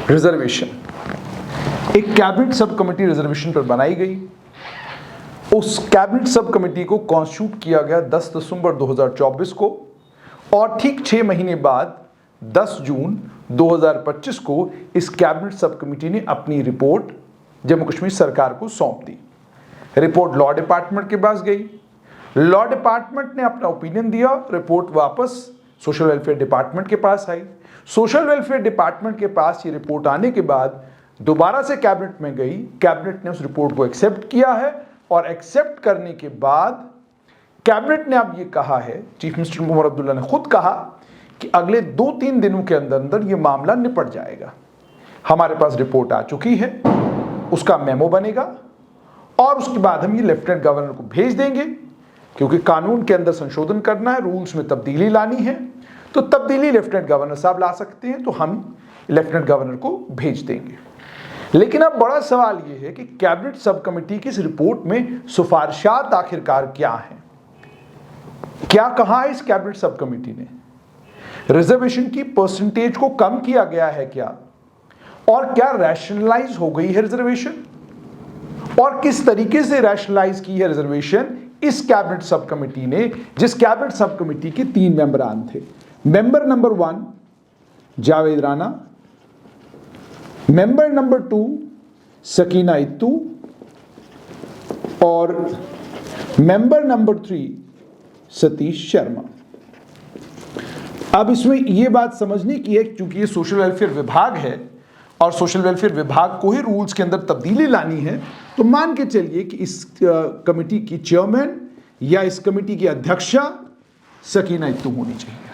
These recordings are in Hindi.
रिजर्वेशन, एक कैबिनेट सब कमेटी रिजर्वेशन पर बनाई गई। उस कैबिनेट सब कमेटी को कॉन्स्टिट्यूट किया गया 10 दिसंबर 2024 को और ठीक 6 महीने बाद 10 जून 2025 को इस कैबिनेट सब कमेटी ने अपनी रिपोर्ट जम्मू कश्मीर सरकार को सौंप दी। रिपोर्ट लॉ डिपार्टमेंट के पास गई, लॉ डिपार्टमेंट ने अपना ओपिनियन दिया, रिपोर्ट वापस सोशल वेलफेयर डिपार्टमेंट के पास आई। सोशल वेलफेयर डिपार्टमेंट के पास ये रिपोर्ट आने के बाद दोबारा से कैबिनेट में गई, कैबिनेट ने उस रिपोर्ट को एक्सेप्ट किया है और एक्सेप्ट करने के बाद कैबिनेट ने अब ये कहा है, चीफ मिनिस्टर उमर अब्दुल्ला ने खुद कहा कि अगले 2-3 दिनों के अंदर अंदर ये मामला निपट जाएगा। हमारे पास रिपोर्ट आ चुकी है, उसका मेमो बनेगा और उसके बाद हम ये लेफ्टिनेंट गवर्नर को भेज देंगे, क्योंकि कानून के अंदर संशोधन करना है, रूल्स में तब्दीली लानी है, तो तब्दीली लेफ्टिनेंट गवर्नर साहब ला सकते हैं, तो हम लेफ्टिनेंट गवर्नर को भेज देंगे। लेकिन अब बड़ा सवाल यह है कि कैबिनेट सब कमेटी की इस रिपोर्ट में सिफारिशात आखिरकार क्या हैं? क्या कहा है इस कैबिनेट सब कमेटी ने? रिजर्वेशन की परसेंटेज को कम किया गया है क्या? और क्या रैशनलाइज हो गई है रिजर्वेशन? और किस तरीके से रैशनलाइज की है रिजर्वेशन इस कैबिनेट सब कमेटी ने, जिस कैबिनेट सब कमेटी के 3 मेंबरान थे। Member number 1 Javed Rana, member number 2 Sakina Ittoo और मेंबर नंबर 3 सतीश शर्मा। अब इसमें यह बात समझने की है, क्योंकि ये सोशल वेलफेयर विभाग है और सोशल वेलफेयर विभाग को ही रूल्स के अंदर तब्दीली लानी है, तो मान के चलिए कि इस कमेटी की चेयरमैन या इस कमेटी की अध्यक्षा सकीना इत्तू होनी चाहिए।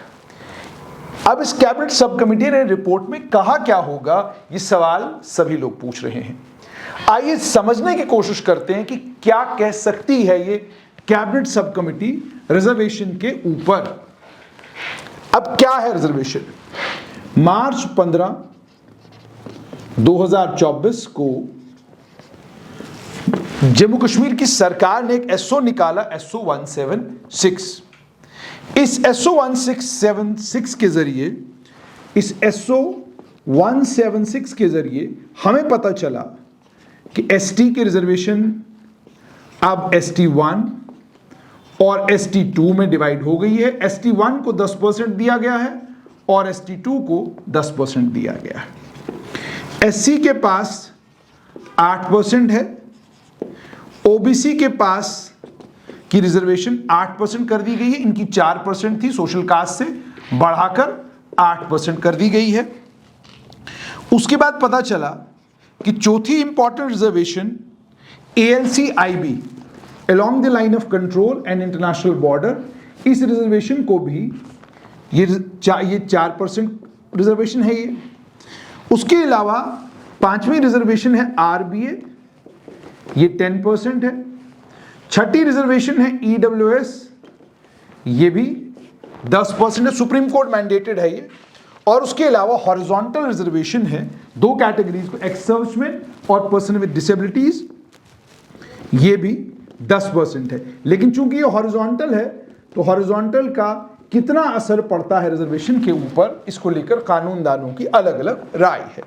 अब इस कैबिनेट सब कमेटी ने रिपोर्ट में कहा क्या होगा, ये सवाल सभी लोग पूछ रहे हैं। आइए समझने की कोशिश करते हैं कि क्या कह सकती है ये कैबिनेट सब कमेटी रिजर्वेशन के ऊपर। अब क्या है रिजर्वेशन? मार्च 15, 2024 को जम्मू कश्मीर की सरकार ने एक एसओ निकाला, एसओ 176। इस एसओ 176 के जरिए, इस एसओ 176 के जरिए हमें पता चला कि एसटी के रिजर्वेशन अब एसटी 1 और एसटी 2 में डिवाइड हो गई है। एसटी 1 को 10% दिया गया है और एसटी 2 को 10% दिया गया है। एससी के पास 8% है, ओबीसी के पास की रिजर्वेशन 8% कर दी गई है, इनकी 4% थी, सोशल कास्ट से बढ़ाकर 8% कर दी गई है। उसके बाद पता चला कि चौथी important reservation ALC IB along the line of control and international border, इस रिजर्वेशन को भी ये 4% रिजर्वेशन है ये। उसके अलावा 5वीं रिजर्वेशन है आरबीए, ये 10% है। 6ठी रिजर्वेशन है ईडब्ल्यूएस, ये भी 10% है, सुप्रीम कोर्ट मैंडेटेड है ये। और उसके अलावा हॉरिजॉन्टल रिजर्वेशन है 2 कैटेगरीज को, एक्स सर्विसमैन और पर्सन विद डिसेबिलिटीज, ये भी 10% है। लेकिन चूंकि ये हॉरिजॉन्टल है, तो हॉरिजॉन्टल का कितना असर पड़ता है रिजर्वेशन के ऊपर, इसको लेकर कानूनदानों की अलग अलग राय है।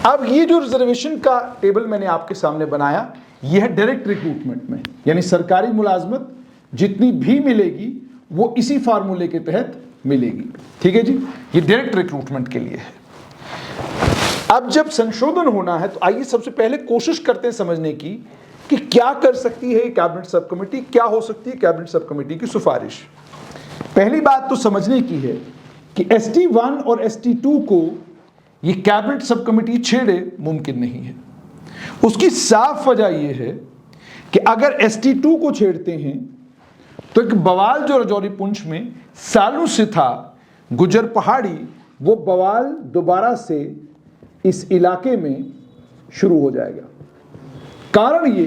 अब ये जो रिजर्वेशन का टेबल मैंने आपके सामने बनाया, यह है डायरेक्ट रिक्रूटमेंट में, यानी सरकारी मुलाजमत जितनी भी मिलेगी वो इसी फार्मूले के तहत मिलेगी। ठीक है जी, ये डायरेक्ट रिक्रूटमेंट के लिए है। अब जब संशोधन होना है, तो आइए सबसे पहले कोशिश करते हैं समझने की कि क्या कर सकती है कैबिनेट सब कमेटी, क्या हो सकती है कैबिनेट सब कमेटी की सिफारिश। पहली बात तो समझने की है कि एसटी 1 और एसटी 2 को ये कैबिनेट सब कमेटी छेड़े मुमकिन नहीं है। उसकी साफ वजह यह है कि अगर एसटी 2 को छेड़ते हैं तो एक बवाल जो राजौरी पुंछ में सालों से था, गुजर पहाड़ी, वो बवाल दोबारा से इस इलाके में शुरू हो जाएगा। कारण ये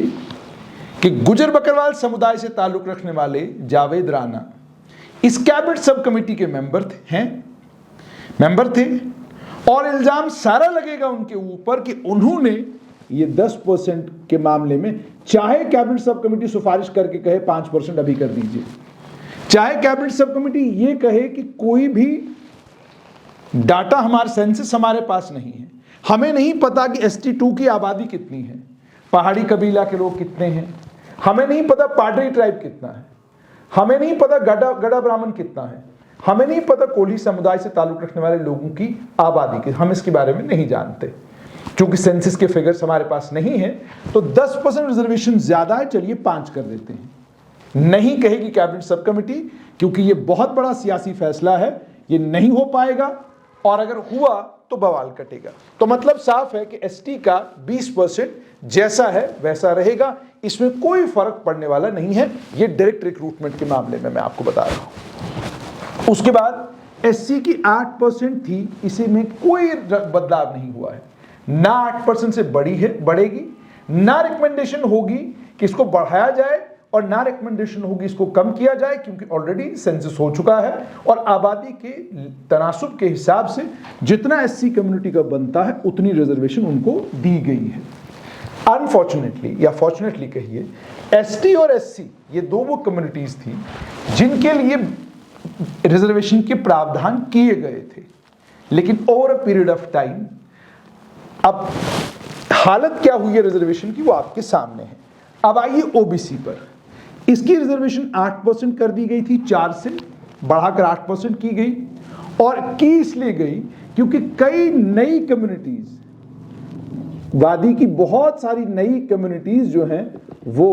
कि गुजर बकरवाल समुदाय से ताल्लुक रखने वाले जावेद राना इस कैबिनेट सब कमेटी के मेंबर थे और इल्जाम सारा लगेगा उनके ऊपर कि उन्होंने ये 10% के मामले में, चाहे कैबिनेट सब कमेटी सिफारिश करके कहे 5% अभी कर दीजिए, चाहे कैबिनेट सब कमेटी ये कहे कि कोई भी डाटा हमारे सेंसस हमारे पास नहीं है, हमें नहीं पता कि ST2 की आबादी कितनी है, पहाड़ी कबीला के लोग कितने हैं, हमें नहीं पता पाडरी ट्राइब कितना है, हमें नहीं पता गड़ा ब्राह्मण कितना है, हमें नहीं पता कोली समुदाय से ताल्लुक रखने वाले लोगों की आबादी की, हम इसके बारे में नहीं जानते। क्योंकि सेंसस के फिगर्स हमारे पास नहीं है, तो 10% रिजर्वेशन ज्यादा है, चलिए 5 कर देते हैं। नहीं कहेगी कैबिनेट सब कमेटी, क्योंकि ये बहुत बड़ा सियासी फैसला है, ये नहीं हो पाएगा, और अगर हुआ तो बवाल कटेगा। तो मतलब साफ है कि ST का 20% जैसा है वैसा रहेगा, इसमें कोई फर्क पड़ने वाला नहीं है। ये डायरेक्ट रिक्रूटमेंट के मामले में मैं आपको बता रहा हूं। उसके बाद SC की 8% थी, इसी में कोई बदलाव नहीं हुआ है, ना 8% से बढ़ेगी, ना रिकमेंडेशन होगी कि इसको बढ़ाया जाए, और ना रिकमेंडेशन होगी इसको कम किया जाए, क्योंकि ऑलरेडी सेंसस हो चुका है और आबादी के तनासुब के हिसाब से जितना SC कम्युनिटी का बनता है उतनी रिजर्वेशन उनको दी गई है। अनफॉर्चुनेटली या फॉर्चुनेटली कहिए, ST और SC ये दो वो कम्युनिटीज थी जिनके लिए रिजर्वेशन के प्रावधान किए गए थे, लेकिन over a period of time अब हालत क्या हुई है रिजर्वेशन की वो आपके सामने है। अब आइए OBC पर, इसकी रिजर्वेशन 8% कर दी गई थी, 4 से बढ़ाकर 8% की गई, और की इसलिए गई क्योंकि कई नई कम्युनिटीज, वादी की बहुत सारी नई कम्युनिटीज जो हैं वो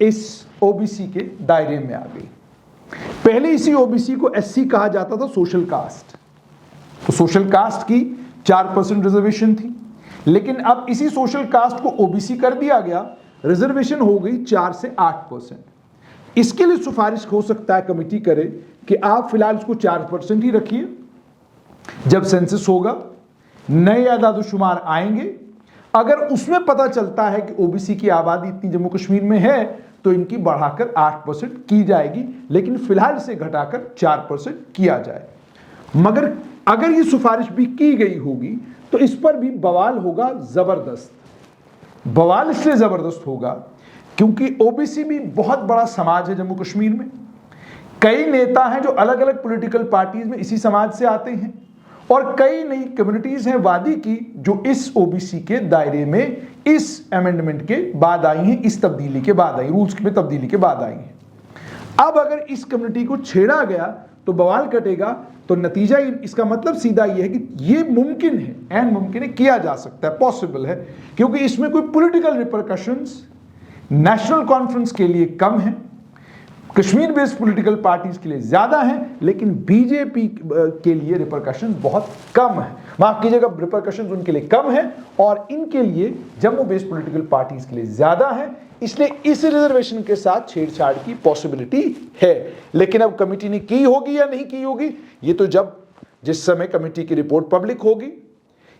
इस OBC के दायरे में आ गई। पहले इसी OBC को SC कहा जाता था, सोशल कास्ट, तो सोशल कास्ट की 4% रिजर्वेशन थी, लेकिन अब इसी सोशल कास्ट को OBC कर दिया गया, रिजर्वेशन हो गई 4 से 8%। इसके लिए सिफारिश हो सकता है कमेटी करे कि आप फिलहाल इसको 4% ही रखिए, जब सेंसस होगा नए आदादोशुमार आएंगे, अगर उसमें पता चलता है कि OBC की आबादी इतनी जम्मू कश्मीर में है तो इनकी बढ़ाकर 8% की जाएगी, लेकिन फिलहाल से घटाकर 4% किया जाए। मगर अगर ये सिफारिश भी की गई होगी तो इस पर भी बवाल होगा जबरदस्त। बवाल इसलिए जबरदस्त होगा क्योंकि OBC भी बहुत बड़ा समाज है जम्मू कश्मीर में, कई नेता हैं जो अलग अलग पॉलिटिकल पार्टीज में इसी समाज से आते हैं, और कई नई कम्युनिटीज हैं वादी की जो इस OBC के दायरे में इस अमेंडमेंट के बाद आई हैं, इस तब्दीली के बाद आई, रूल्स में तब्दीली के बाद आई हैं। अब अगर इस कम्युनिटी को छेड़ा गया तो बवाल कटेगा, तो नतीजा इसका मतलब सीधा ये है कि ये मुमकिन है, एंड मुमकिन है, किया जा सकता है, पॉसिबल है, क्योंकि इसमें कोई पॉलिटिकल रिपरकशंस नेशनल कॉन्फ्रेंस के लिए कम है, कश्मीर बेस्ड पॉलिटिकल पार्टीज के लिए ज्यादा है, लेकिन बीजेपी के लिए रिपरकशन बहुत कम है। माफ कीजिएगा, रिपरकशन उनके लिए कम है और इनके लिए जम्मू बेस्ड पॉलिटिकल पार्टीज के लिए ज्यादा है, इसलिए इस रिजर्वेशन के साथ छेड़छाड़ की पॉसिबिलिटी है। लेकिन अब कमेटी ने की होगी या नहीं की होगी, ये तो जिस समय कमेटी की रिपोर्ट पब्लिक होगी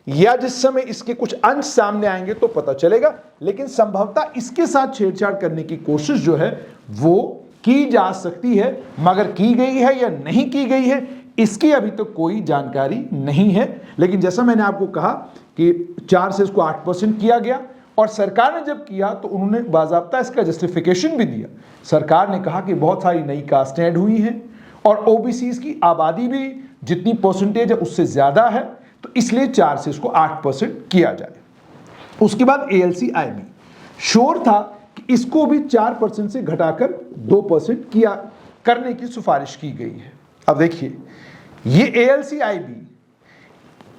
या जिस समय इसके कुछ अंश सामने आएंगे तो पता चलेगा, लेकिन संभवतः इसके साथ छेड़छाड़ करने की कोशिश जो है वो की जा सकती है, मगर की गई है या नहीं की गई है इसकी अभी तक कोई जानकारी नहीं है। लेकिन जैसा मैंने आपको कहा कि 4 से इसको 8% किया गया, और सरकार ने जब किया तो उन्होंने बाज़ाब्ता इसका जस्टिफिकेशन भी दिया। सरकार ने कहा कि बहुत सारी नई कास्टें ऐड हुई हैं और OBCs की आबादी भी जितनी परसेंटेज है उससे ज़्यादा है, तो इसलिए 4 से इसको 8% किया जाए। उसके बाद ALC-IB शोर था कि इसको भी 4% से घटाकर 2% किया करने की सिफारिश की गई है। अब देखिए, ये ALC-IB,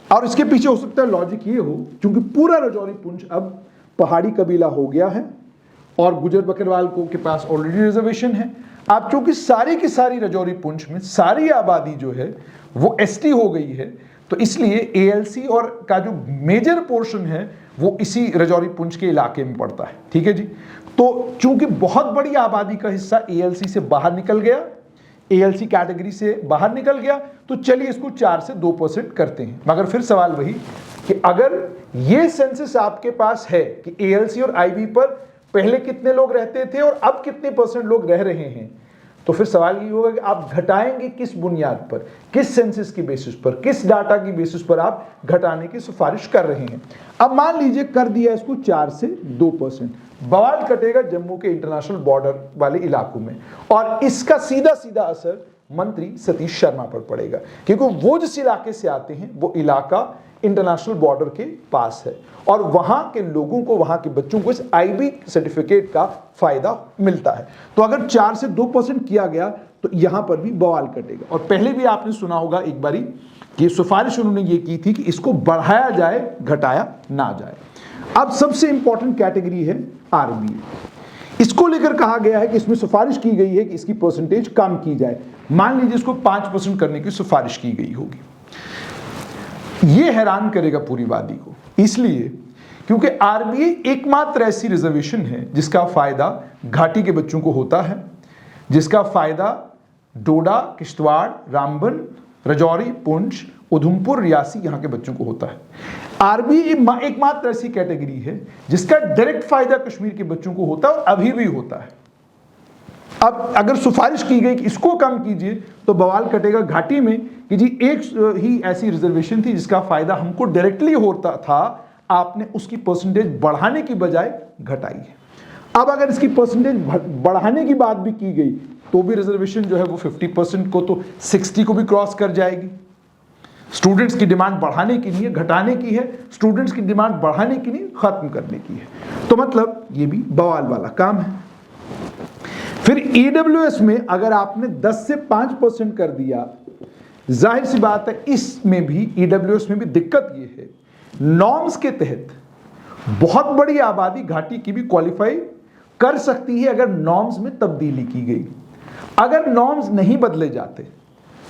और इसके पीछे हो सकता है लॉजिक ये हो, क्योंकि पूरा राजौरी पुंछ अब पहाड़ी कबीला हो गया है और गुजर बकरवाल को के पास ऑलरेडी रिजर्वेशन है। अब चूंकि सारी की सारी राजौरी पुंछ में सारी आबादी जो है वो ST हो गई है, तो इसलिए ALC और का जो मेजर पोर्शन है वो इसी राजौरी पुंछ के इलाके में पड़ता है। ठीक है जी। तो चूंकि बहुत बड़ी आबादी का हिस्सा ALC से बाहर निकल गया, ALC कैटेगरी से बाहर निकल गया, तो चलिए इसको 4 से 2% करते हैं। मगर फिर सवाल वही कि अगर ये सेंसस आपके पास है कि ALC और IB पर पहले कितने लोग रहते थे और अब कितने % लोग रह रहे हैं, तो फिर सवाल ये होगा कि आप घटाएंगे किस बुनियाद पर, किस सेंसस की बेसिस पर, किस डाटा की बेसिस पर आप घटाने की सिफारिश कर रहे हैं। अब मान लीजिए कर दिया इसको 4 से 2%, बवाल कटेगा जम्मू के इंटरनेशनल बॉर्डर वाले इलाकों में, और इसका सीधा सीधा असर मंत्री सतीश शर्मा पर पड़ेगा, क्योंकि वो जिस इलाके से आते हैं वो इलाका इंटरनेशनल बॉर्डर के पास है और वहां के लोगों को, वहां के बच्चों को इस IB सर्टिफिकेट का फायदा मिलता है। तो अगर 4 से 2% किया गया तो यहां पर भी बवाल कटेगा। और पहले भी आपने सुना होगा एक बारी कि सिफारिश उन्होंने ये की थी कि इसको बढ़ाया जाए, घटाया ना जाए। अब सबसे इंपॉर्टेंट कैटेगरी है RBA। इसको लेकर कहा गया है कि इसमें सिफारिश की गई है कि इसकी परसेंटेज कम की जाए। मान लीजिए इसको 5% करने की सिफारिश की गई होगी। यह हैरान करेगा पूरी वादी को, इसलिए क्योंकि RBA एकमात्र ऐसी रिजर्वेशन है जिसका फायदा घाटी के बच्चों को होता है, जिसका फायदा डोडा, किश्तवाड़, रामबन, राजौरी, पुंछ, उधमपुर, रियासी यहां के बच्चों को होता है। RBA एकमात्र ऐसी कैटेगरी है जिसका डायरेक्ट फायदा कश्मीर के बच्चों को होता है और अभी भी होता है। अब अगर सिफारिश की गई कि इसको कम कीजिए तो बवाल कटेगा घाटी में कि जी एक ही ऐसी रिजर्वेशन थी जिसका फायदा हमको डायरेक्टली होता था, आपने उसकी परसेंटेज बढ़ाने की बजाय घटाई है। अब अगर इसकी परसेंटेज बढ़ाने की बात भी की गई तो भी रिजर्वेशन जो है वो 50% को तो 60 को भी क्रॉस कर जाएगी। स्टूडेंट्स की डिमांड बढ़ाने की नहीं है, घटाने की है। स्टूडेंट्स की डिमांड बढ़ाने की नहीं, खत्म करने की है। तो मतलब ये भी बवाल वाला काम है। फिर EWS में अगर आपने 10 से 5% कर दिया, जाहिर सी बात है इसमें भी EWS में भी दिक्कत ये है, नॉर्म्स के तहत बहुत बड़ी आबादी घाटी की भी क्वालिफाई कर सकती है अगर नॉर्म्स में तब्दीली की गई। अगर नॉर्म्स नहीं बदले जाते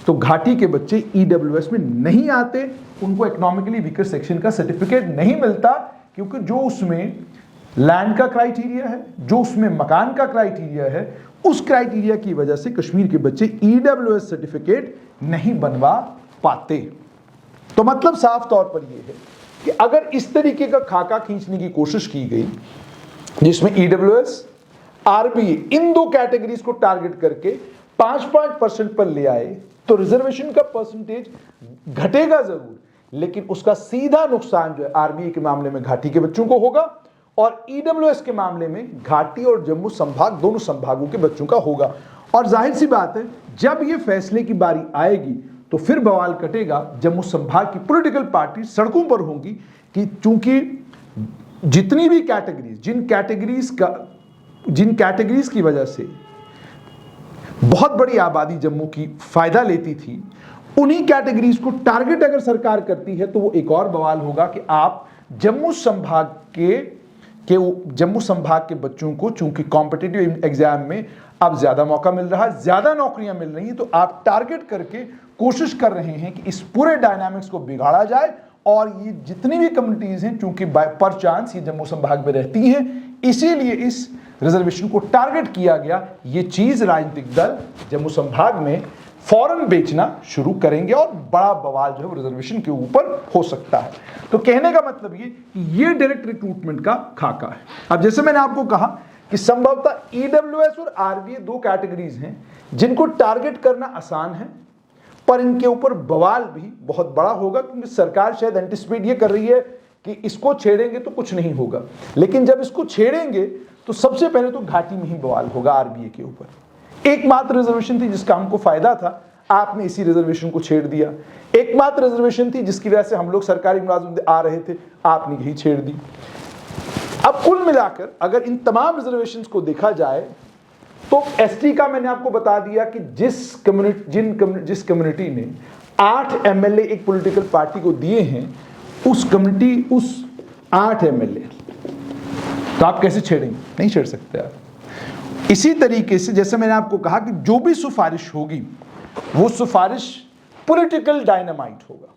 तो घाटी के बच्चे EWS में नहीं आते, उनको इकोनॉमिकली वीकर सेक्शन का सर्टिफिकेट नहीं मिलता, क्योंकि जो उसमें लैंड का क्राइटेरिया है, जो उसमें मकान का क्राइटेरिया है, उस क्राइटेरिया की वजह से कश्मीर के बच्चे EWS सर्टिफिकेट नहीं बनवा पाते। तो मतलब साफ तौर पर यह है कि अगर इस तरीके का खाका खींचने की कोशिश की गई जिसमें EWS, RBA इन दो कैटेगरीज को टारगेट करके 5% पर ले आए तो रिजर्वेशन का परसेंटेज घटेगा जरूर, लेकिन उसका सीधा नुकसान जो है RBA के मामले में घाटी के बच्चों को होगा और EWS के मामले में घाटी और जम्मू संभाग, दोनों संभागों के बच्चों का होगा। और जाहिर सी बात है जब ये फैसले की बारी आएगी तो फिर बवाल कटेगा। जम्मू संभाग की पॉलिटिकल पार्टी सड़कों पर होंगी कि चूंकि जितनी भी कैटेगरीज, जिन कैटेगरीज की वजह से बहुत बड़ी आबादी जम्मू की फायदा लेती थी, उन्हीं कैटेगरीज को टारगेट अगर सरकार करती है तो वो एक और बवाल होगा कि आप जम्मू संभाग के बच्चों को चूंकि कॉम्पिटिटिव एग्जाम में अब ज्यादा मौका मिल रहा है, ज्यादा नौकरियां मिल रही हैं, तो आप टारगेट करके कोशिश कर रहे हैं कि इस पूरे डायनामिक्स को बिगाड़ा जाए और ये जितनी भी कम्युनिटीज हैं चूंकि पर चांस ये जम्मू संभाग में रहती हैं, इसीलिए इस रिजर्वेशन को टारगेट किया गया। ये चीज राजनीतिक दल जम्मू संभाग में फौरन बेचना शुरू करेंगे और बड़ा बवाल जो है रिजर्वेशन के ऊपर हो सकता है। तो कहने का मतलब ये डायरेक्ट रिक्रूटमेंट का खाका है। अब जैसे मैंने आपको कहा कि संभवतः EWS और RBA दो कैटेगरीज हैं जिनको टारगेट करना आसान है, पर इनके ऊपर बवाल भी बहुत बड़ा होगा, क्योंकि सरकार शायद एंटिसिपेट ये कर रही है कि इसको छेड़ेंगे तो कुछ नहीं होगा, लेकिन जब इसको छेड़ेंगे तो सबसे पहले तो घाटी में ही बवाल होगा RBA के ऊपर। एकमात्र रिजर्वेशन थी जिसका हमको फायदा था, आपने इसी रिजर्वेशन को छेड़ दिया। एकमात्र रिजर्वेशन थी जिसकी वजह से हम लोग सरकारी मुलाजिम आ रहे थे, आपने यही छेड़ दी। अब कुल मिलाकर अगर इन तमाम रिजर्वेशंस को देखा जाए तो ST का मैंने आपको बता दिया कि जिस कम्युनिटी ने 8 MLA एक पॉलिटिकल पार्टी को दिए हैं, उस 8 MLA तो आप कैसे छेड़ेंगे? नहीं छेड़ सकते आप। इसी तरीके से जैसे मैंने आपको कहा कि जो भी सिफारिश होगी वो सिफारिश पॉलिटिकल डायनामाइट होगा,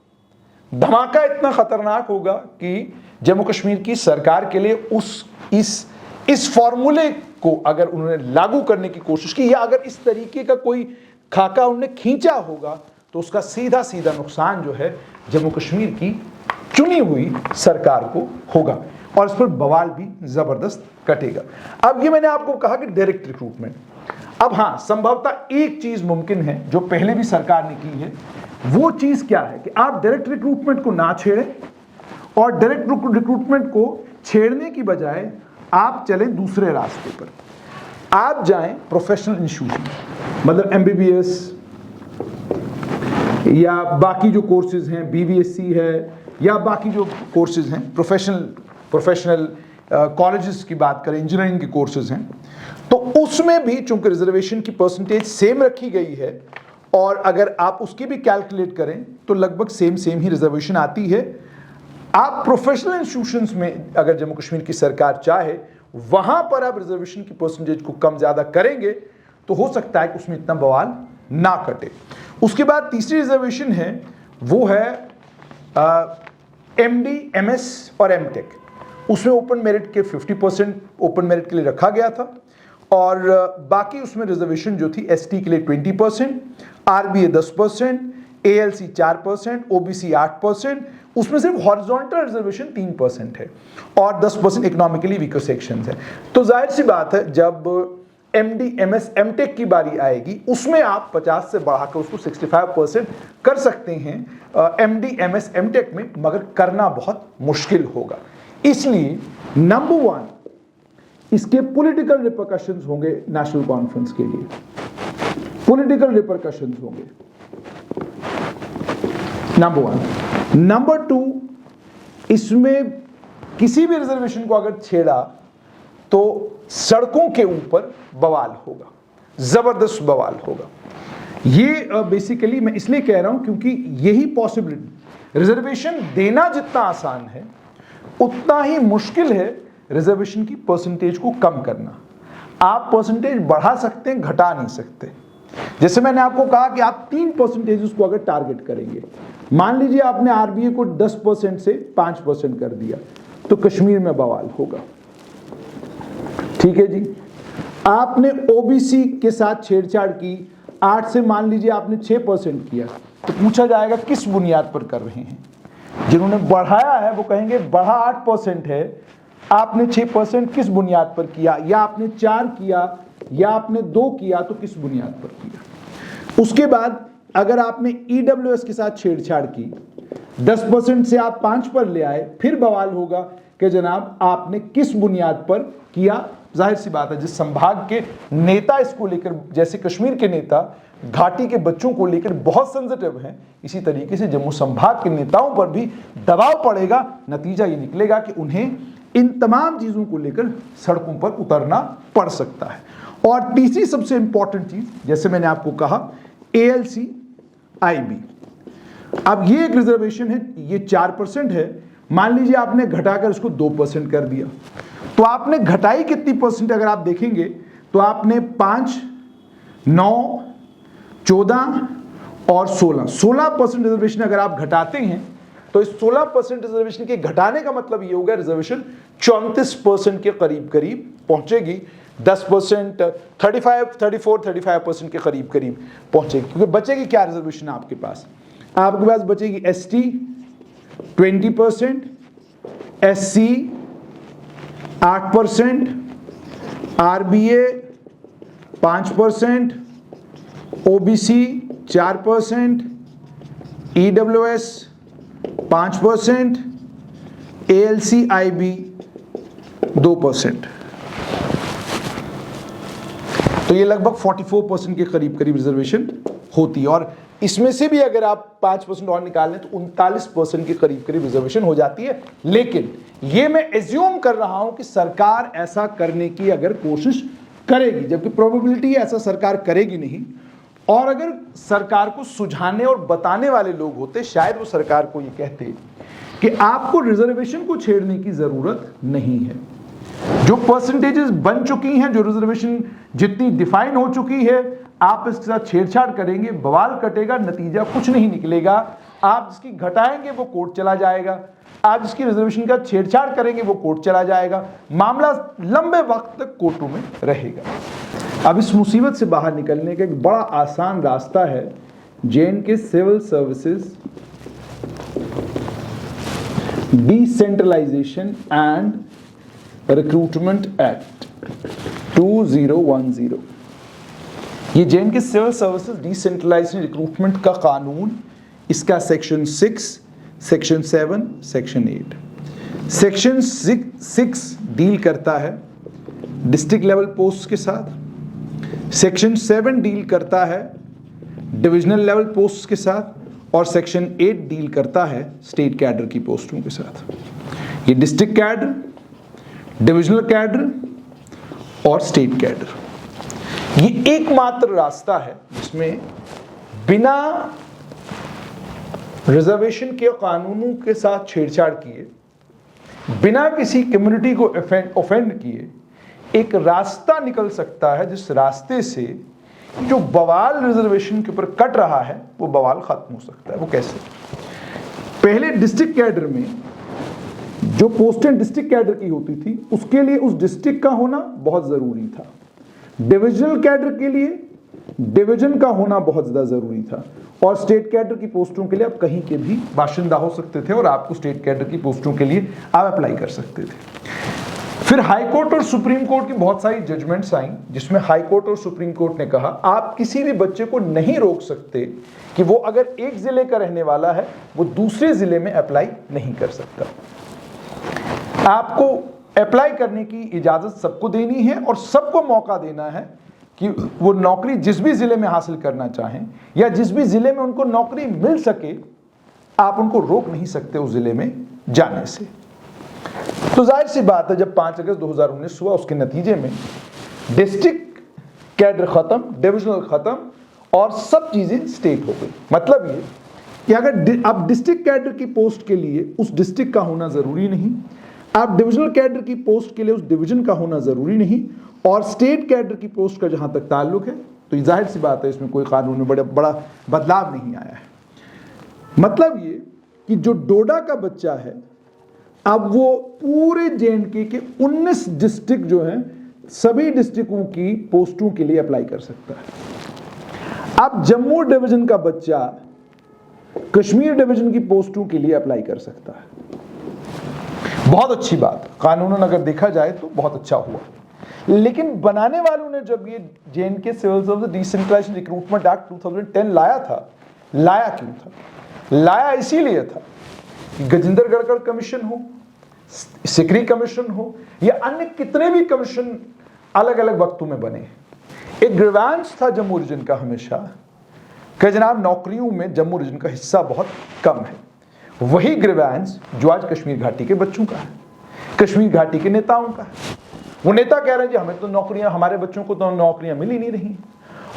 धमाका इतना खतरनाक होगा कि जम्मू कश्मीर की सरकार के लिए इस फॉर्मूले को अगर उन्होंने लागू करने की कोशिश की या अगर इस तरीके का कोई खाका उन्होंने खींचा होगा तो उसका सीधा सीधा नुकसान जो है जम्मू कश्मीर की चुनी हुई सरकार को होगा और इस पर बवाल भी जबरदस्त कटेगा। अब ये मैंने आपको कहा कि डायरेक्ट रिक्रूटमेंट। अब हाँ, संभवतः एक चीज मुमकिन है जो पहले भी सरकार ने की है, वो चीज क्या है कि आप डायरेक्ट रिक्रूटमेंट को ना छेड़ें और डायरेक्ट रिक्रूटमेंट को छेड़ने की बजाय आप चलें दूसरे रास्ते पर। आप जाएं प्रोफेशनल इंस्टीट्यूशन, मतलब MBBS, या बाकी जो कोर्सेज हैं, BVSC है या बाकी जो कोर्सेज हैं, प्रोफेशनल कॉलेजेस की बात करें, इंजीनियरिंग के कोर्सेज हैं, तो उसमें भी चूंकि रिजर्वेशन की परसेंटेज सेम रखी गई है और अगर आप उसकी भी कैलकुलेट करें तो लगभग सेम ही रिजर्वेशन आती है। आप प्रोफेशनल इंस्टीट्यूशंस में अगर जम्मू कश्मीर की सरकार चाहे वहां पर आप रिजर्वेशन की परसेंटेज को कम ज्यादा करेंगे तो हो सकता है कि उसमें इतना बवाल ना कटे। उसके बाद तीसरी रिजर्वेशन है वो है MD, MS और MTech। उसमें ओपन मेरिट के 50% ओपन मेरिट के लिए रखा गया था और बाकी उसमें रिजर्वेशन जो थी ST के लिए 20%, RBA 10%, ALC 4%, OBC 8%, उसमें सिर्फ हॉरिजॉन्टल रिजर्वेशन 3% है और 10% इकोनॉमिकली वीकर सेक्शंस है। तो जाहिर सी बात है जब MD, MS, MTech की बारी आएगी उसमें आप 50 से बढ़ाकर उसको 65% कर सकते हैं MD, MS, MTech में, मगर करना बहुत मुश्किल होगा। इसलिए नंबर 1 इसके पॉलिटिकल रिपरकशंस होंगे नेशनल कॉन्फ्रेंस के लिए, पॉलिटिकल रिपरकशंस होंगे नंबर 1। नंबर 2, इसमें किसी भी रिजर्वेशन को अगर छेड़ा तो सड़कों के ऊपर बवाल होगा, जबरदस्त बवाल होगा। ये बेसिकली मैं इसलिए कह रहा हूं क्योंकि यही पॉसिबिलिटी, रिजर्वेशन देना जितना आसान है उतना ही मुश्किल है रिजर्वेशन की परसेंटेज को कम करना। आप परसेंटेज बढ़ा सकते हैं, घटा नहीं सकते। जैसे मैंने आपको कहा कि आप 3% उसको अगर टारगेट करेंगे, मान लीजिए आपने RBA को 10% से 5% कर दिया तो कश्मीर में बवाल होगा, ठीक है जी। आपने OBC के साथ छेड़छाड़ की, 8 से मान लीजिए आपने 6% किया तो पूछा जाएगा किस बुनियाद पर कर रहे हैं। जिन्होंने बढ़ाया है वो कहेंगे बढ़ा 8% है, आपने 6% किस बुनियाद पर किया, या आपने 4 किया या आपने 2 किया तो किस बुनियाद पर किया। उसके बाद अगर आपने EWS के साथ छेड़छाड़ की, 10% से आप 5 पर ले आए, फिर बवाल होगा कि जनाब आपने किस बुनियाद पर किया। जाहिर सी बात है जिस संभाग के नेता इसको लेकर, जैसे कश्मीर के नेता घाटी के बच्चों को लेकर बहुत सेंसिटिव हैं, इसी तरीके से जम्मू संभाग के नेताओं पर भी दबाव पड़ेगा। नतीजा ये निकलेगा कि उन्हें इन तमाम चीजों को लेकर सड़कों पर उतरना पड़ सकता है। और तीसरी सबसे इंपॉर्टेंट चीज, जैसे मैंने आपको कहा, ALC IB। अब ये एक रिजर्वेशन है, ये 4% है, मान लीजिए आपने घटाकर इसको 2% कर दिया, तो आपने घटाई कितनी परसेंट अगर आप देखेंगे तो आपने 5, 9, 14 और 16% रिजर्वेशन अगर आप घटाते हैं तो इस 16% रिजर्वेशन के घटाने का मतलब ये होगा रिजर्वेशन 34% के करीब करीब पहुंचेगी। 10%, 35% के करीब पहुंचेगी। क्योंकि बचेगी क्या रिजर्वेशन आपके पास बचेगी ST 20%, SC 8%, RBA 5%, OBC 4%, EWS 5%, ALC IB 2%। तो ये लगभग 44% के करीब रिजर्वेशन होती है और इसमें से भी अगर आप 5% और निकाल लें तो 39% के करीब रिजर्वेशन हो जाती है। लेकिन ये मैं एज्यूम कर रहा हूं कि सरकार ऐसा करने की अगर कोशिश करेगी, जबकि प्रोबेबिलिटी ऐसा सरकार करेगी नहीं। और अगर सरकार को सुझाने और बताने वाले लोग होते, शायद वो सरकार को ये कहते कि आपको रिजर्वेशन को छेड़ने की जरूरत नहीं है। जो परसेंटेजेस बन चुकी हैं, जो रिजर्वेशन जितनी डिफाइन हो चुकी है, आप इसके साथ छेड़छाड़ करेंगे, बवाल कटेगा, नतीजा कुछ नहीं निकलेगा। आप जिसकी घटाएंगे वो कोर्ट चला जाएगा, आप जिसकी रिजर्वेशन का छेड़छाड़ करेंगे वो कोर्ट चला जाएगा, मामला लंबे वक्त तक कोर्टों में रहेगा। अब इस मुसीबत से बाहर निकलने का एक बड़ा आसान रास्ता है JNK civil services decentralization and recruitment act 2010। ये JNK civil services decentralization recruitment का कानून, इसका section 6, section 7, section 8। Section 6 deal करता है डिस्ट्रिक्ट लेवल पोस्ट के साथ, सेक्शन 7 डील करता है डिविजनल लेवल पोस्ट के साथ, और सेक्शन 8 डील करता है स्टेट कैडर की पोस्टों के साथ। ये डिस्ट्रिक्ट कैडर, डिविजनल कैडर और स्टेट कैडर, ये एकमात्र रास्ता है जिसमें बिना रिजर्वेशन के कानूनों के साथ छेड़छाड़ किए, बिना किसी कम्युनिटी को ऑफेंड किए एक रास्ता निकल सकता है, जिस रास्ते से जो बवाल रिजर्वेशन के ऊपर कट रहा है वो बवाल खत्म हो सकता है। वो कैसे? पहले डिस्ट्रिक्ट कैडर में जो पोस्टें डिस्ट्रिक्ट कैडर की होती थी उसके लिए उस डिस्ट्रिक्ट का होना बहुत जरूरी था। डिविजनल कैडर के लिए डिवीजन का होना बहुत ज्यादा जरूरी था, और स्टेट कैडर की पोस्टों के लिए आप कहीं के भी बाशिंदा हो सकते थे और आपको स्टेट कैडर की पोस्टों के लिए आप अप्लाई कर सकते थे। फिर हाई कोर्ट और सुप्रीम कोर्ट की बहुत सारी जजमेंट्स आई, जिसमें हाई कोर्ट और सुप्रीम कोर्ट ने कहा आप किसी भी बच्चे को नहीं रोक सकते कि वो अगर एक जिले का रहने वाला है वो दूसरे जिले में अप्लाई नहीं कर सकता। आपको अप्लाई करने की इजाजत सबको देनी है और सबको मौका देना है कि वो नौकरी जिस भी जिले में हासिल करना चाहें या जिस भी जिले में उनको नौकरी मिल सके, आप उनको रोक नहीं सकते उस जिले में जाने से। तो जाहिर सी बात है, जब 5 अगस्त 2019 हुआ उसके नतीजे में डिस्ट्रिक्ट कैडर खत्म, डिविजनल खत्म और सब चीजें स्टेट हो गई। मतलब ये कि अगर अब डिस्ट्रिक्ट कैडर की पोस्ट के लिए उस डिस्ट्रिक्ट का होना जरूरी नहीं, आप डिविजनल कैडर की पोस्ट के लिए उस डिवीजन का होना जरूरी नहीं, और स्टेट कैडर की पोस्ट का जहां तक ताल्लुक है तो ये जाहिर सी बात है इसमें कोई कानून में बड़ा बदलाव नहीं आया है। मतलब ये कि जो डोडा का बच्चा है अब वो पूरे जेएंडके के 19 डिस्ट्रिक्ट जो हैं सभी डिस्ट्रिक्टों की पोस्टों के लिए अप्लाई कर सकता है। अब जम्मू डिवीजन का बच्चा कश्मीर डिवीजन की पोस्टों के लिए अप्लाई कर सकता है। बहुत अच्छी बात, कानूनन अगर देखा जाए तो बहुत अच्छा हुआ। लेकिन बनाने वालों ने जब ये J N K civil service decentralization recruitment act 2010 लाया था, लाया क्यों था? लाया इसीलिए था कि गजेंद्र गढ़कड़ कमीशन हो, सिकरी कमीशन हो या अन्य कितने भी कमीशन अलग अलग वक्तों में बने, एक ग्रीवेंस था जम्मू रीजन का हमेशा कि जनाब नौकरियों में जम्मू रीजन का हिस्सा बहुत कम है। वही ग्रीवेंस जो आज कश्मीर घाटी के बच्चों का है, कश्मीर घाटी के नेताओं का है। वो नेता कह रहे हैं जी हमें तो नौकरियां, हमारे बच्चों को तो नौकरियां मिल ही नहीं रही,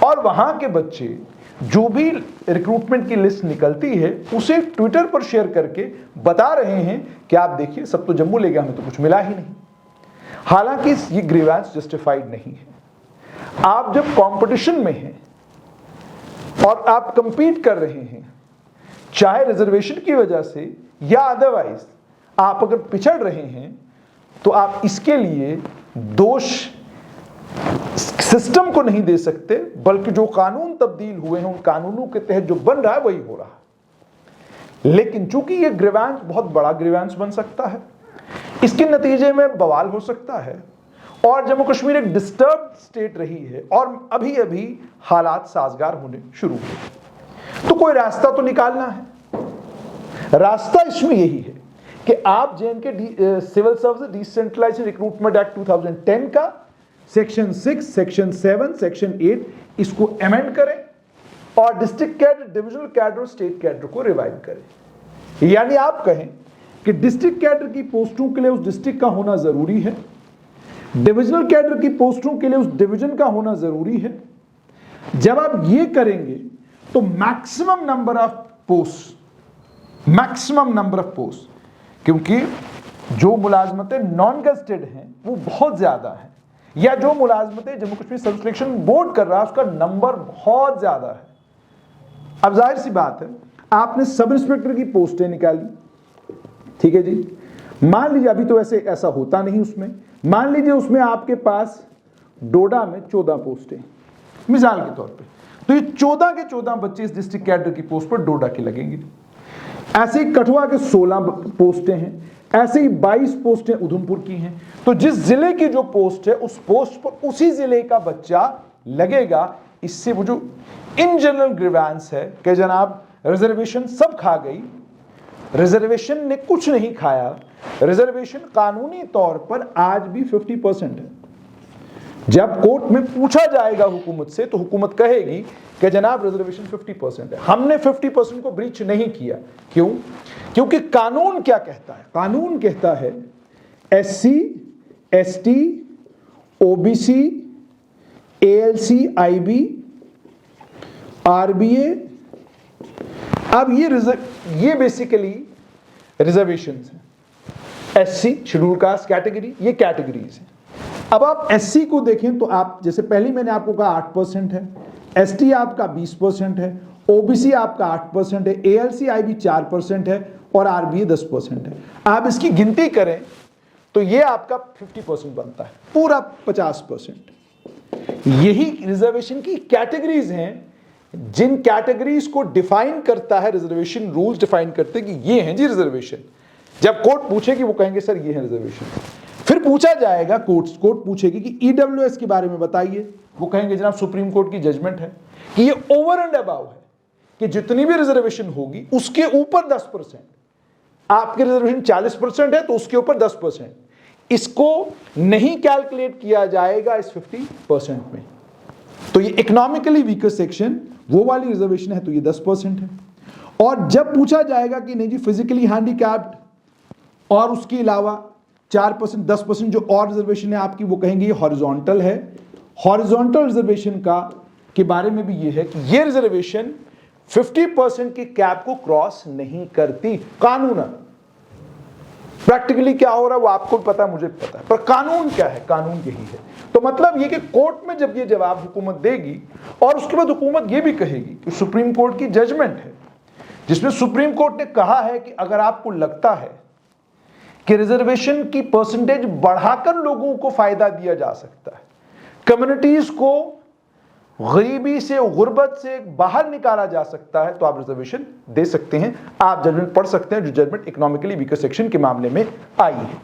और वहां के बच्चे जो भी रिक्रूटमेंट की लिस्ट निकलती है उसे ट्विटर पर शेयर करके बता रहे हैं कि आप देखिए सब तो जम्मू ले गया, हमें तो कुछ मिला ही नहीं। हालांकि ये ग्रीवेंस जस्टिफाइड नहीं है। आप जब कंपटीशन में हैं और आप कंपीट कर रहे हैं, चाहे रिजर्वेशन की वजह से या अदरवाइज, आप अगर पिछड़ रहे हैं तो आप इसके लिए दोष सिस्टम को नहीं दे सकते, बल्कि जो कानून तब्दील हुए हैं उन कानूनों के तहत जो बन रहा है वही हो रहा है। लेकिन चूंकि ये ग्रीवेंस बहुत बड़ा ग्रीवेंस बन सकता है, इसके नतीजे में बवाल हो सकता है, और जम्मू कश्मीर एक डिस्टर्ब स्टेट रही है और अभी अभी हालात साजगार होने शुरू हुए, तो कोई रास्ता तो निकालना है। रास्ता इसमें यही है कि आप J N K civil service decentralization recruitment act 2010 का सेक्शन 6, सेक्शन 7, सेक्शन 8 इसको अमेंड करें और डिस्ट्रिक्ट कैडर, डिविजनल कैडर और स्टेट कैडर को रिवाइव करें। यानी आप कहें कि डिस्ट्रिक्ट कैडर की पोस्टों के लिए उस डिस्ट्रिक्ट का होना जरूरी है, डिविजनल कैडर की पोस्टों के लिए उस डिवीजन का होना जरूरी है। जब आप ये करेंगे तो मैक्सिमम नंबर ऑफ पोस्ट, क्योंकि जो मुलाजमतें नॉन गेस्टेड हैं वो बहुत ज्यादा है, या जो मुलाजमतें Jammu Kashmir service selection board कर रहा है उसका नंबर बहुत ज्यादा है। अब जाहिर सी बात है, आपने सब इंस्पेक्टर की पोस्टें निकाली, ठीक है जी, मान लीजिए अभी तो ऐसा होता नहीं उसमें, मान लीजिए उसमें आपके पास डोडा में 14 पोस्टें मिसाल के तौर पे, तो ये 14 के 14 बच्चे इस डिस्ट्रिक्ट कैडर की पोस्ट पर डोडा के लगेंगे। ऐसे ही कठुआ के 16 पोस्टें हैं, ऐसे ही 22 पोस्टें उधमपुर की हैं। तो जिस जिले की जो पोस्ट है उस पोस्ट पर उसी जिले का बच्चा लगेगा। इससे वो जो इन जनरल ग्रीवेंस है कि जनाब रिजर्वेशन सब खा गई, रिजर्वेशन ने कुछ नहीं खाया, रिजर्वेशन कानूनी तौर पर आज भी 50% है, जब कोर्ट में पूछा जाएगा हुकूमत से तो हुकूमत कहेगी कि जनाब रिजर्वेशन 50% है, हमने 50% को ब्रीच नहीं किया। क्यों? क्योंकि कानून क्या कहता है? कानून कहता है SC, ST, OBC, ALC, IB, RBA, अब ये बेसिकली रिजर्वेशंस हैं। SC शेड्यूल कास्ट कैटेगरी, ये कैटेगरीज हैं। अब आप SC को देखें तो आप जैसे पहले मैंने आपको कहा 8% है, ST आपका 20% है, OBC आपका 8% है, ALC IB 4% है और RBA 10% है। आप इसकी गिनती करें तो ये आपका 50% बनता है, पूरा 50%। यही रिजर्वेशन की कैटेगरीज हैं, जिन कैटेगरीज को डिफाइन करता है रिजर्वेशन रूल्स डिफाइन करते हैं कि ये हैं जी रिजर्वेशन। जब कोर्ट पूछेगी वो कहेंगे सर ये है रिजर्वेशन। फिर पूछा जाएगा कोर्ट पूछेगी कि EWS के बारे में बताइए, वो कहेंगे जनाब सुप्रीम कोर्ट की जजमेंट है कि ये ओवर एंड अबाव है, कि जितनी भी रिजर्वेशन होगी उसके ऊपर 10%। आपके रिजर्वेशन 40% है तो उसके ऊपर 10%, इसको नहीं कैलकुलेट किया जाएगा इस 50% में। तो ये इकोनॉमिकली वीकर सेक्शन वो वाली रिजर्वेशन है तो ये 10% है। और जब पूछा जाएगा कि नहीं जी फिजिकली हैंडीकैप्ड और उसके अलावा 4% 10% जो और रिजर्वेशन है आपकी, वो कहेंगे ये हॉरिजॉन्टल है। हॉरिजॉन्टल रिजर्वेशन का के बारे में भी ये है कि ये रिजर्वेशन 50% की कैप को क्रॉस नहीं करती कानूनन। प्रैक्टिकली क्या हो रहा है वो आपको पता है, मुझे पता है, पर कानून क्या है? कानून यही है। तो मतलब ये कि कोर्ट में जब ये जवाब हुकूमत देगी और उसके बाद हुकूमत ये भी कहेगी कि सुप्रीम कोर्ट की जजमेंट है जिसमें सुप्रीम कोर्ट ने कहा है कि अगर आपको लगता है कि रिजर्वेशन की परसेंटेज बढ़ाकर लोगों को फायदा दिया जा सकता है, कम्युनिटीज को गरीबी से गुर्बत से बाहर निकाला जा सकता है, तो आप रिजर्वेशन दे सकते हैं। आप जजमेंट पढ़ सकते हैं जो जजमेंट इकोनॉमिकली वीकर सेक्शन के मामले में आई है।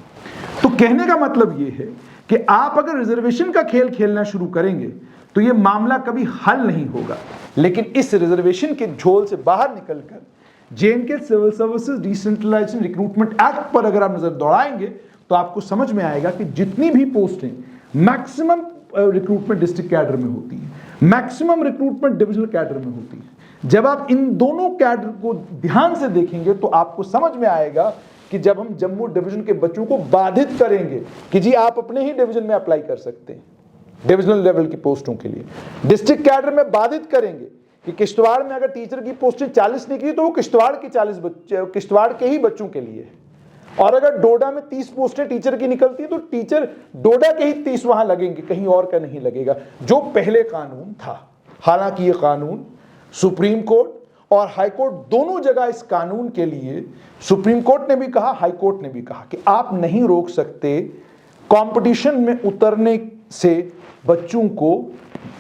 तो कहने का मतलब ये है कि आप अगर रिजर्वेशन का खेल खेलना शुरू करेंगे तो ये मामला कभी हल नहीं होगा। लेकिन इस रिजर्वेशन के झोल से बाहर निकलकर J&K civil services decentralization recruitment act पर अगर आप नजर दौड़ाएंगे तो आपको समझ में आएगा कि जितनी भी पोस्टें मैक्सिमम रिक्रूटमेंट डिस्ट्रिक्ट कैडर में होती है, मैक्सिमम रिक्रूटमेंट डिविजनल कैडर में होती है। जब आप इन दोनों कैडर को ध्यान से देखेंगे तो आपको समझ में आएगा कि जब हम जम्मू डिवीजन के बच्चों को बाधित करेंगे कि जी आप अपने ही डिवीजन में अप्लाई कर सकते हैं डिविजनल लेवल की पोस्टों के लिए, डिस्ट्रिक्ट कैडर में बाधित करेंगे कि किश्तवाड़ में अगर टीचर की पोस्टें 40 निकली तो वो किश्तवाड़ के 40 बच्चे किश्तवाड़ के ही बच्चों के लिए है, और अगर डोडा में 30 पोस्टें टीचर की निकलती है तो टीचर डोडा के ही 30 वहां लगेंगे, कहीं और का नहीं लगेगा, जो पहले कानून था। हालांकि ये कानून सुप्रीम कोर्ट और हाई कोर्ट दोनों जगह इस कानून के लिए, सुप्रीम कोर्ट ने भी कहा, हाई कोर्ट ने भी कहा कि आप नहीं रोक सकते कंपटीशन में उतरने से बच्चों को,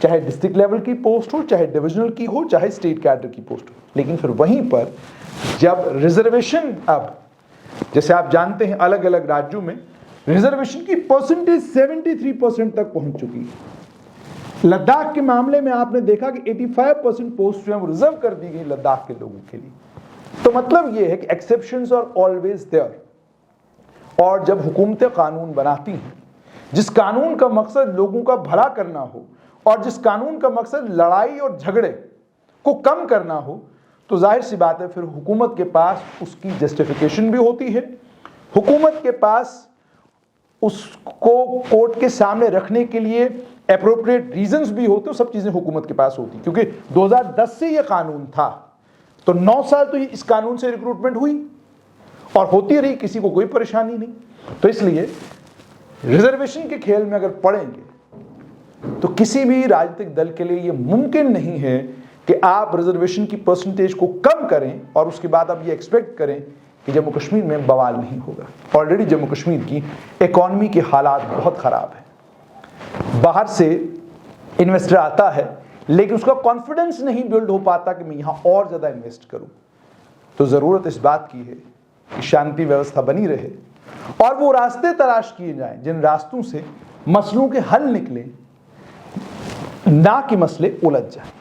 चाहे डिस्ट्रिक्ट लेवल की पोस्ट हो, चाहे डिविजनल की हो, चाहे स्टेट कैडर की पोस्ट हो। लेकिन फिर वहीं पर जब रिजर्वेशन, अब जैसे आप जानते हैं अलग अलग राज्यों में रिजर्वेशन की परसेंटेज 73% तक पहुंच चुकी है। लद्दाख के मामले में आपने देखा कि 85% पोस्ट जो है वो रिजर्व कर दी गई लद्दाख के लोगों के लिए। तो मतलब ये है कि एक्सेप्शंस आर ऑलवेज देयर। और जब हुकूमतें कानून बनाती हैं, जिस कानून का मकसद लोगों का भला करना हो और जिस कानून का मकसद लड़ाई और झगड़े को कम करना हो, तो जाहिर सी बात है फिर हुकूमत के पास उसकी जस्टिफिकेशन भी होती है, हुकूमत के पास उसको कोर्ट के सामने रखने के लिए एप्रोप्रिएट रीजंस भी होते हैं, सब चीजें हुकूमत के पास होती। क्योंकि 2010 से यह कानून था तो 9 साल तो इस कानून से रिक्रूटमेंट हुई और होती रही, किसी को कोई परेशानी नहीं। तो इसलिए रिजर्वेशन के खेल में अगर पड़ेंगे तो किसी भी राजनीतिक दल के लिए यह मुमकिन नहीं है कि आप रिजर्वेशन की परसेंटेज को कम करें और उसके बाद आप ये एक्सपेक्ट करें कि जम्मू कश्मीर में बवाल नहीं होगा। ऑलरेडी जम्मू कश्मीर की इकॉनमी के हालात बहुत ख़राब है, बाहर से इन्वेस्टर आता है लेकिन उसका कॉन्फिडेंस नहीं बिल्ड हो पाता कि मैं यहाँ और ज़्यादा इन्वेस्ट करूँ। तो ज़रूरत इस बात की है कि शांति व्यवस्था बनी रहे और वो रास्ते तलाश किए जाएं जिन रास्तों से मसलों के हल निकले, ना कि मसले उलझ जाएं।